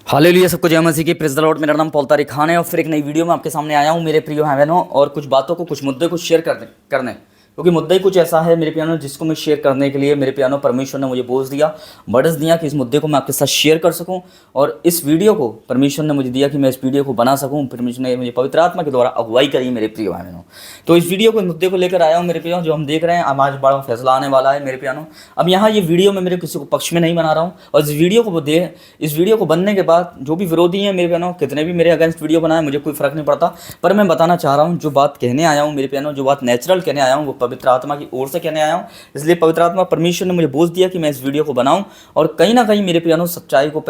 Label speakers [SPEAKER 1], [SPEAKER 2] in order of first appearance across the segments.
[SPEAKER 1] Hallelujah, सबको जय मसीह की। Praise the Lord. मेरा नाम पॉल तारिक खान है और फिर एक नई वीडियो में आपके सामने आया हूँ मेरे प्रिय भाई बहनों, और कुछ बातों को, कुछ मुद्दे को शेयर करने क्योंकि मुद्दा ही कुछ ऐसा है मेरे पियानो जिसको मैं शेयर करने के लिए मेरे पियानो परमेश्वर ने मुझे बोझ दिया, बर्डस दिया कि इस मुद्दे को मैं आपके साथ शेयर कर सकूं। और इस वीडियो को परमेश्वर ने मुझे दिया कि मैं इस वीडियो को बना सकूं। परमेश्वर ने मुझे पवित्र आत्मा के द्वारा अगुवाई करी मेरे प्रिय भाई बहनों। तो इस वीडियो को, मुद्दे को लेकर आया हूँ मेरे पियानो, जो हम देख रहे हैं। अब आज बड़ा फैसला आने वाला है मेरे पियानो। अब यहाँ ये वीडियो में मेरे किसी को पक्ष में नहीं बना रहा हूँ, और इस वीडियो को बनने के बाद जो भी विरोधी हैं मेरे पियानो, कितने भी मेरे अगेंस्ट वीडियो बनाए, मुझे कोई फर्क नहीं पड़ता। पर मैं बताना चाह रहा हूँ, जो बात कहने आया हूँ मेरे पियानो, जो बात नेचुरल कहने आया हूँ, वो पवित्र आत्मा की ओर से कहने आया हूँ। इसलिए पवित्र आत्मा परमेश्वर ने मुझे बोझ दिया कि मैं इस वीडियो को बनाऊं, और कहीं ना कहीं मेरे पियानो सच्चाई को,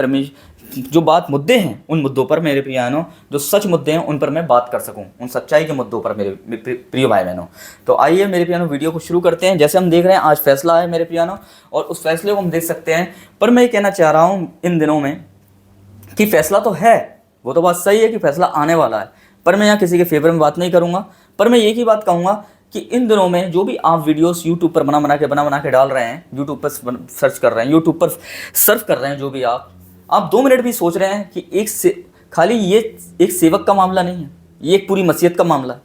[SPEAKER 1] जो बात मुद्दे हैं उन मुद्दों पर मेरे पियानो, जो सच मुद्दे हैं उन पर मैं बात कर सकूं, उन सच्चाई के मुद्दों पर मेरे प्रिय भाई बहनों। तो आइए मेरे पियानो वीडियो को शुरू करते हैं। जैसे हम देख रहे हैं आज फैसला है मेरे पियानो, और उस फैसले को हम देख सकते हैं। पर मैं ये कहना चाह रहा हूँ इन दिनों में कि फैसला तो है, वो तो बात सही है कि फैसला आने वाला है, पर मैं यहाँ किसी के फेवर में बात नहीं करूँगा। पर मैं एक ही बात कहूँगा कि इन दिनों में जो भी आप वीडियोस यूट्यूब पर बना बना के डाल रहे हैं, यूट्यूब पर सर्च कर रहे हैं, यूट्यूब पर सर्च कर रहे हैं, जो भी आप 2 मिनट भी सोच रहे हैं कि खाली ये एक सेवक का मामला नहीं है, ये एक पूरी मसीहत का मामला है।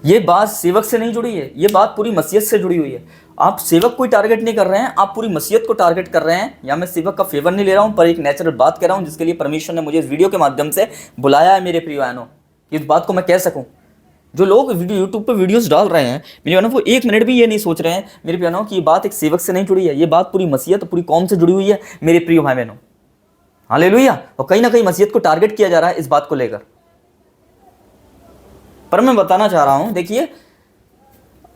[SPEAKER 1] ये बात सेवक से नहीं जुड़ी है, ये बात पूरी मसीहत से जुड़ी हुई है। आप सेवक को टारगेट नहीं कर रहे हैं, आप पूरी मसीहत को टारगेट कर रहे हैं। या मैं सेवक का फेवर नहीं ले रहा हूं, पर एक नेचुरल बात कह रहा हूं, जिसके लिए परमेश्वर ने मुझे इस वीडियो के माध्यम से बुलाया है मेरे प्रिय बहनों, कि इस बात को मैं कह सकूं। जो लोग यूट्यूब पर वीडियोस डाल रहे हैं मेरे बहनों, वो 1 मिनट भी ये नहीं सोच रहे हैं मेरे बहनों कि ये बात एक सेवक से नहीं जुड़ी है, ये बात पूरी मसीहत, पूरी कौम से जुड़ी हुई है मेरे प्रिय भाई बहनों। हालेलुया। और कहीं ना कहीं मसीहत को टारगेट किया जा रहा है इस बात को लेकर। पर मैं बताना चाह रहा हूं,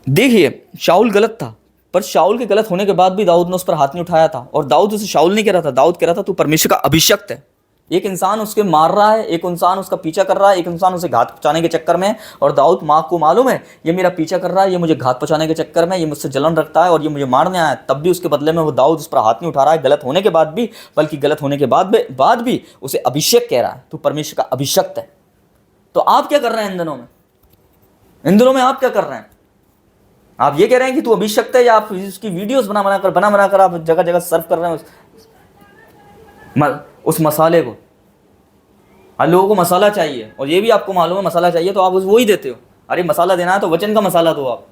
[SPEAKER 1] देखिए शाऊल गलत था, पर शाऊल के गलत होने के बाद भी दाऊद ने उस पर हाथ नहीं उठाया था। और दाऊद उसे शाऊल नहीं कह रहा था, दाऊद कह रहा था तू परमेश्वर का अभिषिक्त है। एक इंसान उसके मार रहा है, एक इंसान उसका पीछा कर रहा है, एक इंसान उसे घात पहुंचाने के चक्कर में। और दाऊद माँ को मालूम है ये मेरा पीछा कर रहा है, ये मुझे घात पहुंचाने के चक्कर में, ये मुझसे जलन रखता है और ये मुझे मारने आया है। तब भी उसके बदले में वो दाऊद उस पर हाथ नहीं उठा रहा है, गलत होने के बाद भी, बल्कि गलत होने के बाद भी उसे अभिषेक कह रहा है, तू परमेश्वर का अभिषिक्त है। तो आप क्या कर रहे हैं इन दिनों में? इन दिनों में आप क्या कर रहे हैं? आप ये कह रहे हैं कि तू अभिषिक्त है, या आप उसकी वीडियोस बना बना कर आप जगह जगह सर्व कर रहे हैं उस मसाले को। हर लोगों को मसाला चाहिए, और ये भी आपको मालूम है मसाला चाहिए तो आप वो ही देते हो। अरे मसाला देना है तो वचन का मसाला दो, आप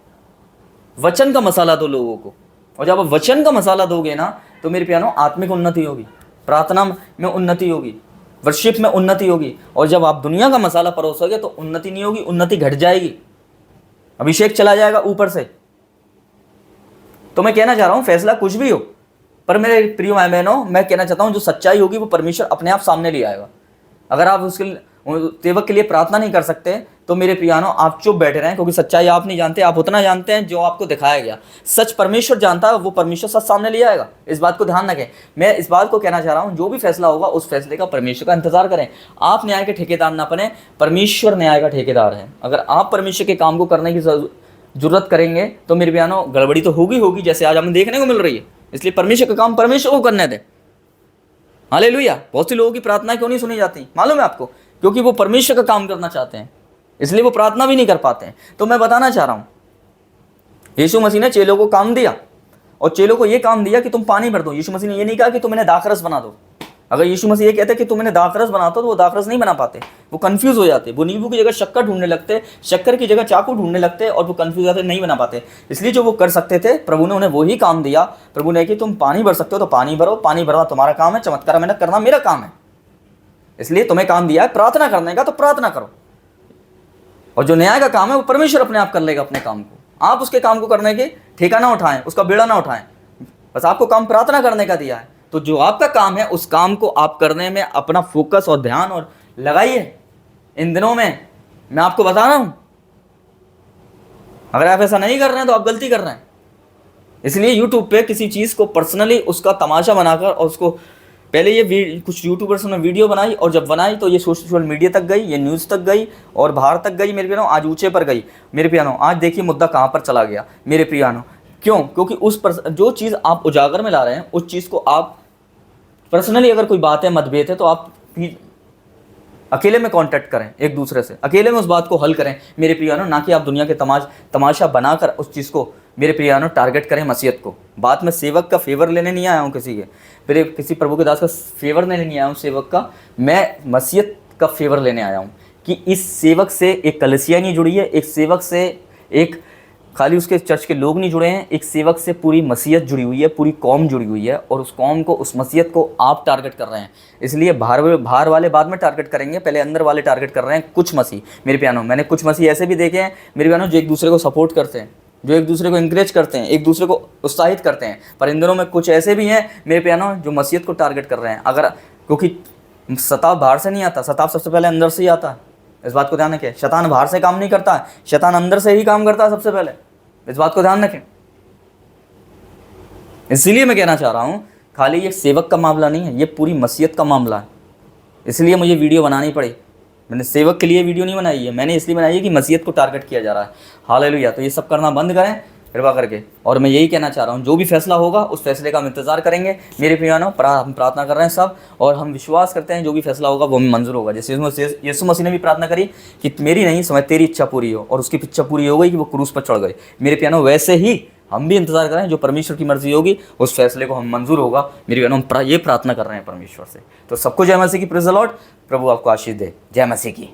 [SPEAKER 1] वचन का मसाला दो लोगों को। और जब आप वचन का मसाला दोगे ना, तो मेरे प्यानो आत्मिक उन्नति होगी, प्रार्थना में उन्नति होगी, वर्शिप में उन्नति होगी। और जब आप दुनिया का मसाला परोसोगे तो उन्नति नहीं होगी, उन्नति घट जाएगी, अभिषेक चला जाएगा ऊपर से। तो मैं कहना चाह रहा हूं फैसला कुछ भी हो, पर मेरे प्रिय भाई बहनों, मैं कहना चाहता हूं जो सच्चाई होगी वो परमेश्वर अपने आप सामने ले आएगा। अगर आप उसके सेवक के लिए प्रार्थना नहीं कर सकते तो मेरे प्रियानो आप चुप बैठे रहें, क्योंकि सच्चाई आप नहीं जानते। आप उतना जानते हैं जो आपको दिखाया गया। सच परमेश्वर जानता है, वो परमेश्वर सच सामने ले आएगा। इस बात को ध्यान रखें। मैं इस बात को कहना चाह रहा हूं, जो भी फैसला होगा उस फैसले का परमेश्वर का इंतजार करें। आप न्याय के ठेकेदार ना बने, परमेश्वर न्याय का ठेकेदार है। अगर आप परमेश्वर के काम को करने की जरूरत करेंगे तो मेरे प्यानो गड़बड़ी तो होगी, जैसे आज हमें देखने को मिल रही है। इसलिए परमेश्वर का काम परमेश्वर को करने दें। हालेलुया। बहुत सी लोगों की प्रार्थना क्यों नहीं सुनी जाती मालूम है आपको? क्योंकि वो परमेश्वर का काम करना चाहते हैं, इसलिए वो प्रार्थना भी नहीं कर पाते हैं। तो मैं बताना चाह रहा हूं, यीशु मसीह ने चेलों को काम दिया, और चेलों को ये काम दिया कि तुम पानी भर दो। यीशु मसीह ने ये नहीं कहा कि तुम इन्हें दाखरस बना दो। अगर यीशु मसीह ये कहते कि तुम इन्हें दाखरस बना दो, तो वो दाखरस नहीं बना पाते, वो कंफ्यूज हो जाते। वो नींबू की जगह शक्कर ढूंढने लगते, शक्कर की जगह चाकू ढूंढने लगते, और वो कंफ्यूज हो जाते, नहीं बना पाते। इसलिए जो वो कर सकते थे, प्रभु ने उन्हें वही काम दिया। प्रभु ने कि तुम पानी भर सकते हो तो पानी भरो, पानी भरना तुम्हारा काम है, चमत्कार मेहनत करना मेरा काम है। इसलिए तुम्हें काम दिया है प्रार्थना करने का, तो प्रार्थना करो। और जो न्याय का काम है वो परमेश्वर अपने आप कर लेगा अपने काम को। आप उसके काम को करने के ठेका ना उठाएं, उसका बेड़ा ना उठाएं। बस आपको काम प्रार्थना करने का दिया है, तो जो आपका काम है उस काम को आप करने में अपना फोकस और ध्यान और लगाइए। इन दिनों में मैं आपको बता रहा हूं, अगर आप ऐसा नहीं कर रहे हैं तो आप गलती कर रहे हैं। इसलिए यूट्यूब पे किसी चीज़ को पर्सनली उसका तमाशा बनाकर, और उसको पहले ये कुछ यूट्यूबर्स ने वीडियो बनाई, और जब बनाई तो ये सोशल मीडिया तक गई, ये न्यूज़ तक गई और बाहर तक गई मेरे प्यानो, आज ऊंचे पर गई मेरे प्यानो। आज देखिए मुद्दा कहाँ पर चला गया मेरे प्यानो। क्यों? क्योंकि जो चीज़ आप उजागर में ला रहे हैं, उस चीज़ को आप पर्सनली, अगर कोई बात है, मतभेद है, तो आप अकेले में कांटेक्ट करें एक दूसरे से, अकेले में उस बात को हल करें मेरे प्रियानो, ना कि आप दुनिया के तमाशा बनाकर उस चीज़ को मेरे प्रियानो टारगेट करें मसीहत को। बात में सेवक का फेवर लेने नहीं आया हूँ किसी के, मेरे किसी प्रभु के दास का फेवर लेने नहीं आया हूँ सेवक का, मैं मसीहत का फेवर लेने आया हूँ कि इस सेवक से एक कलीसिया नहीं जुड़ी है, एक सेवक से एक खाली उसके चर्च के लोग नहीं जुड़े हैं, एक सेवक से पूरी मसीहत जुड़ी हुई है, पूरी कौम जुड़ी हुई है, और उस कौम को, उस मसीहत को आप टारगेट कर रहे हैं। इसलिए बाहर वाले बाद में टारगेट करेंगे, पहले अंदर वाले टारगेट कर रहे हैं। कुछ मसीह मेरे प्यानो, मैंने कुछ मसीह ऐसे भी देखे हैं मेरे प्यानो जो एक दूसरे को सपोर्ट करते हैं, जो एक दूसरे को इंकरेज करते हैं, एक दूसरे को उत्साहित करते हैं, पर इन दिनों में कुछ ऐसे भी हैं मेरे प्यानो जो मसीहत को टारगेट कर रहे हैं। अगर क्योंकि सताव बाहर से नहीं आता, सताव सबसे पहले अंदर से ही आता है। इस बात को ध्यान रखें, शैतान बाहर से काम नहीं करता है, शैतान अंदर से ही काम करता है सबसे पहले, इस बात को ध्यान रखें। इसीलिए मैं कहना चाह रहा हूं खाली ये सेवक का मामला नहीं है, ये पूरी मसीहत का मामला है। इसलिए मुझे वीडियो बनानी पड़ी, मैंने सेवक के लिए वीडियो नहीं बनाई है, मैंने इसलिए बनाई है कि मसीहत को टारगेट किया जा रहा है। हालेलुया। तो ये सब करना बंद करें कृपा करके, और मैं यही कहना चाह रहा हूँ जो भी फैसला होगा उस फैसले का हम इंतजार करेंगे मेरे प्रियानो। हम प्रार्थना कर रहे हैं सब, और हम विश्वास करते हैं जो भी फैसला होगा वो हमें मंजूर होगा। जैसे यीशु मसीह ने भी प्रार्थना करी कि मेरी नहीं समय तेरी इच्छा पूरी हो, और उसकी इच्छा पूरी हो गई कि वो क्रूस पर चढ़ गए मेरे प्रियानो। वैसे ही हम भी इंतजार करें, जो परमेश्वर की मर्जी होगी उस फैसले को हम मंजूर होगा मेरे प्रियानो। हम ये प्रार्थना कर रहे हैं परमेश्वर से। तो सबको जय मसीह की, प्रेज़ द लॉर्ड। प्रभु आपको आशीष दे। जय मसीह की।